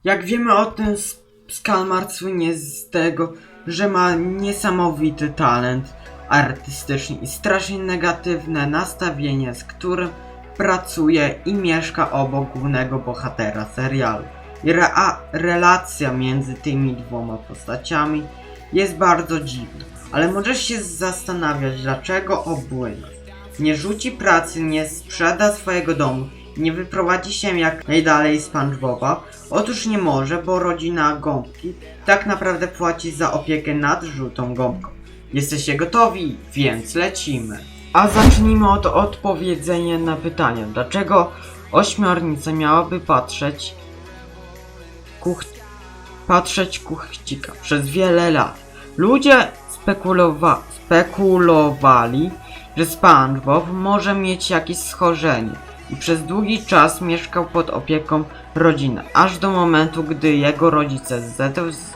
Jak wiemy o tym, Skalmar słynie z tego, że ma niesamowity talent artystyczny i strasznie negatywne nastawienie, z którym pracuje i mieszka obok głównego bohatera serialu. I relacja między tymi dwoma postaciami jest bardzo dziwna, ale możesz się zastanawiać, dlaczego obłynął. Nie rzuci pracy, nie sprzeda swojego domu, nie wyprowadzi się jak najdalej z SpongeBoba. Otóż nie może, bo rodzina Gąbki tak naprawdę płaci za opiekę nad żółtą gąbką. Jesteście gotowi? Więc lecimy. A zacznijmy od odpowiedzenia na pytanie, dlaczego ośmiornica miałaby patrzeć Kuchcika przez wiele lat. Ludzie spekulowali, że SpongeBob może mieć jakieś schorzenie i przez długi czas mieszkał pod opieką rodziny, aż do momentu, gdy jego rodzice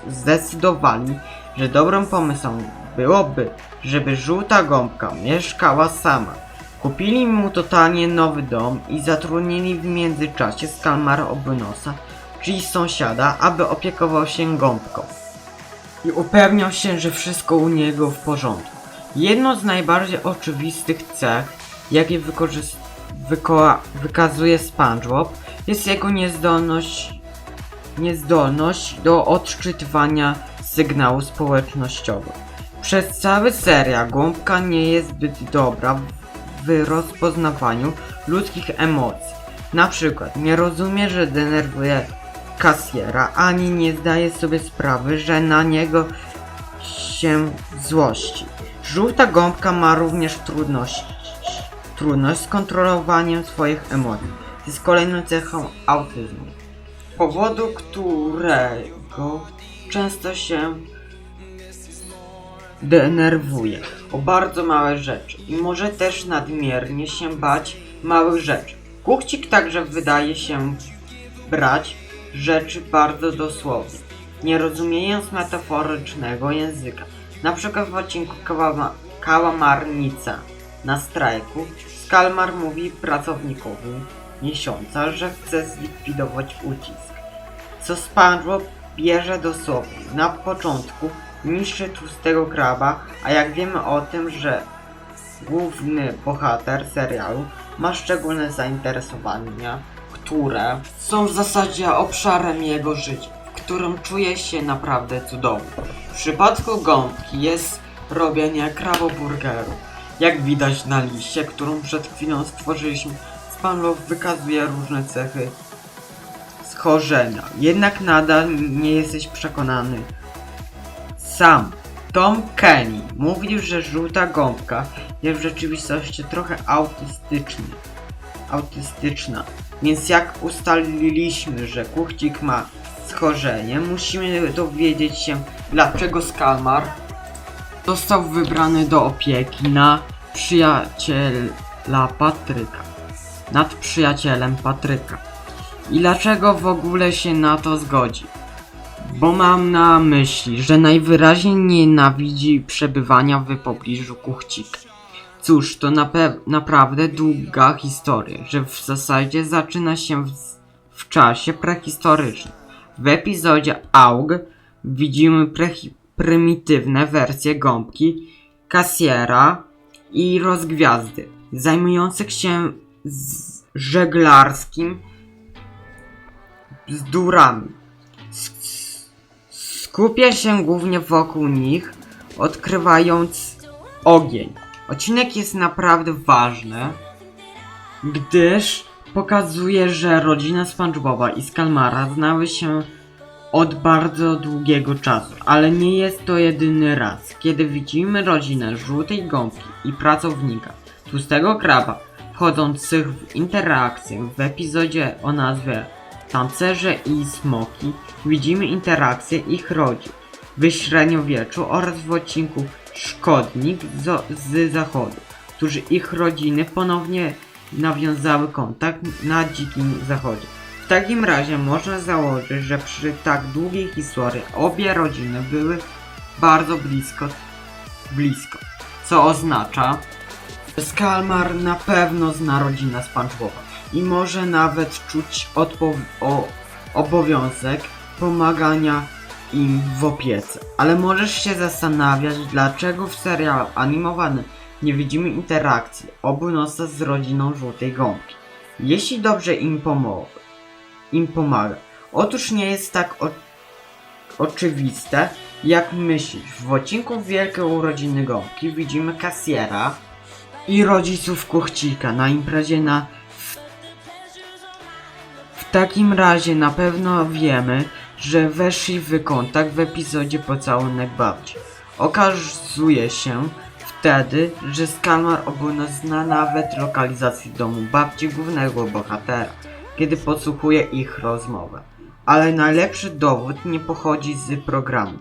zdecydowali, że dobrym pomysłem byłoby, żeby żółta gąbka mieszkała sama. Kupili mu totalnie nowy dom i zatrudnili w międzyczasie Skalmara Obynosa, czyli sąsiada, aby opiekował się gąbką i upewniał się, że wszystko u niego w porządku. Jedną z najbardziej oczywistych cech, jakie wykazuje SpongeBob, jest jego niezdolność do odczytywania sygnałów społecznościowych. Przez cały serial gąbka nie jest zbyt dobra w rozpoznawaniu ludzkich emocji. Na przykład nie rozumie, że denerwuje kasjera, ani nie zdaje sobie sprawy, że na niego się złości. Żółta gąbka ma również trudność z kontrolowaniem swoich emocji. To jest kolejną cechą autyzmu, z powodu którego często się denerwuje o bardzo małe rzeczy i może też nadmiernie się bać małych rzeczy. Kuchcik także wydaje się brać rzeczy bardzo dosłownie, nie rozumiejąc metaforycznego języka. Na przykład w odcinku Kałamarnica na strajku Skalmar mówi pracownikowi miesiąca, że chce zlikwidować ucisk, co SpongeBob bierze dosłownie. Na początku niszczy tłustego kraba, a jak wiemy o tym, że główny bohater serialu ma szczególne zainteresowania, które są w zasadzie obszarem jego życia, w którym czuje się naprawdę cudownie. W przypadku gąbki jest robienie kraboburgeru. Jak widać na liście, którą przed chwilą stworzyliśmy, SpongeBob wykazuje różne cechy schorzenia. Jednak nadal nie jesteś przekonany. Sam Tom Kenny mówił, że żółta gąbka jest w rzeczywistości trochę autystyczna. Więc jak ustaliliśmy, że Kuchcik ma schorzenie, musimy dowiedzieć się, dlaczego Skalmar został wybrany do opieki nad przyjacielem Patryka. I dlaczego w ogóle się na to zgodzi? Bo mam na myśli, że najwyraźniej nienawidzi przebywania w pobliżu Kuchcika. Cóż, to naprawdę długa historia, że w zasadzie zaczyna się w czasie prehistorycznym. W epizodzie AUG widzimy prymitywne wersje gąbki, kasjera i rozgwiazdy, zajmujących się żeglarskim bzdurami. Skupia się głównie wokół nich, odkrywając ogień. Odcinek jest naprawdę ważny, gdyż pokazuje, że rodzina SpongeBoba i Skalmara znały się od bardzo długiego czasu, ale nie jest to jedyny raz, kiedy widzimy rodzinę żółtej gąbki i pracownika tłustego kraba wchodzących w interakcję. W epizodzie o nazwie Tancerze i Smoki widzimy interakcję ich rodzin w średniowieczu oraz w odcinku Szkodnik z Zachodu, którzy ich rodziny ponownie nawiązały kontakt na Dzikim Zachodzie. W takim razie można założyć, że przy tak długiej historii obie rodziny były bardzo blisko, co oznacza, że Skalmar na pewno zna rodzinę SpongeBoba i może nawet czuć obowiązek pomagania im w opiece. Ale możesz się zastanawiać, dlaczego w serialu animowanym nie widzimy interakcji Obunosa z rodziną Żółtej Gąbki. Jeśli dobrze im pomaga. Otóż nie jest tak oczywiste, jak myślisz. W odcinku Wielkie Urodziny Gąbki widzimy kasjera i rodziców Kuchcika na imprezie W takim razie na pewno wiemy, że weszli w kontakt w epizodzie Pocałunek Babci. Okazuje się wtedy, że Skalmar Obunos zna nawet lokalizację domu babci głównego bohatera, kiedy podsłuchuje ich rozmowę. Ale najlepszy dowód nie pochodzi z programu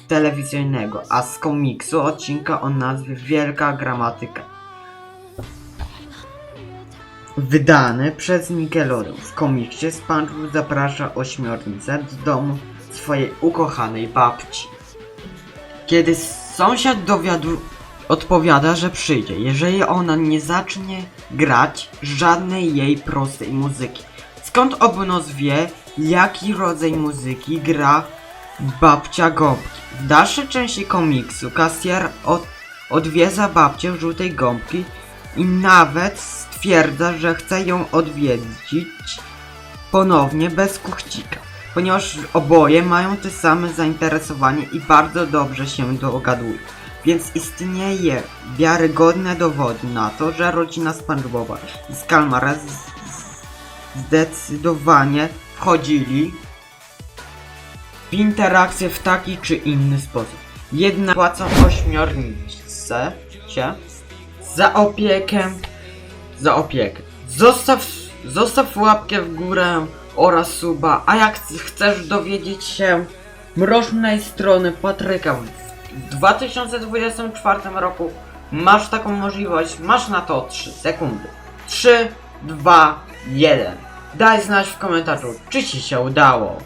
telewizyjnego, a z komiksu odcinka o nazwie Wielka Gramatyka. Wydany przez Nickelodeon. W komiksie SpongeBob zaprasza ośmiornicę do domu swojej ukochanej babci. Kiedy sąsiad odpowiada, że przyjdzie, jeżeli ona nie zacznie grać żadnej jej prostej muzyki. Skąd Obunos wie, jaki rodzaj muzyki gra babcia Gąbki? W dalszej części komiksu kasjer odwiedza babcię Żółtej Gąbki i nawet stwierdza, że chce ją odwiedzić ponownie bez Kuchcika, ponieważ oboje mają te same zainteresowanie i bardzo dobrze się dogadują. Więc istnieje wiarygodne dowody na to, że rodzina SpongeBoba i Skalmara zdecydowanie wchodzili w interakcję w taki czy inny sposób. Jednak płacą ośmiornice za opiekę. Zostaw łapkę w górę oraz suba, a jak chcesz dowiedzieć się mrocznej strony Patryka w 2024 roku, masz taką możliwość, masz na to 3 sekundy. 3, 2, 1. Daj znać w komentarzu, czy ci się udało.